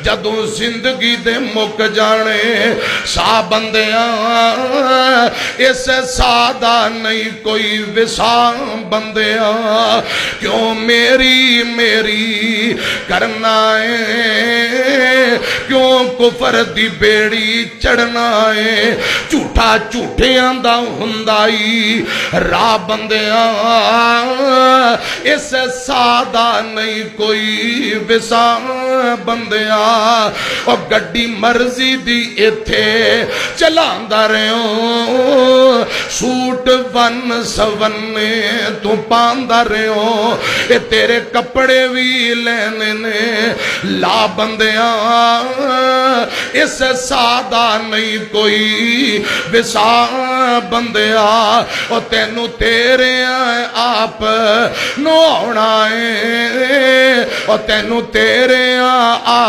जदों जिंदगी दे मुक जाने सा बंदिया इस सादा नहीं कोई विसा बंदिया क्यों मेरी मेरी करना है क्यों कुफर दी बेड़ी चढ़ना है झूठा झूठियां दा हुंदाई राह बंदिया इस सादा नहीं कोई विसा बंदिया और गड्डी मर्जी दी इथे चलांदा रहो सूट वन सवन्ने तू पांदा रहो ये तेरे कपड़े भी लेने ने ला बंदिया इस सादा नहीं कोई विसा बंदिया और तेनू तेरे आप नहाना है और तेनू तेरे आप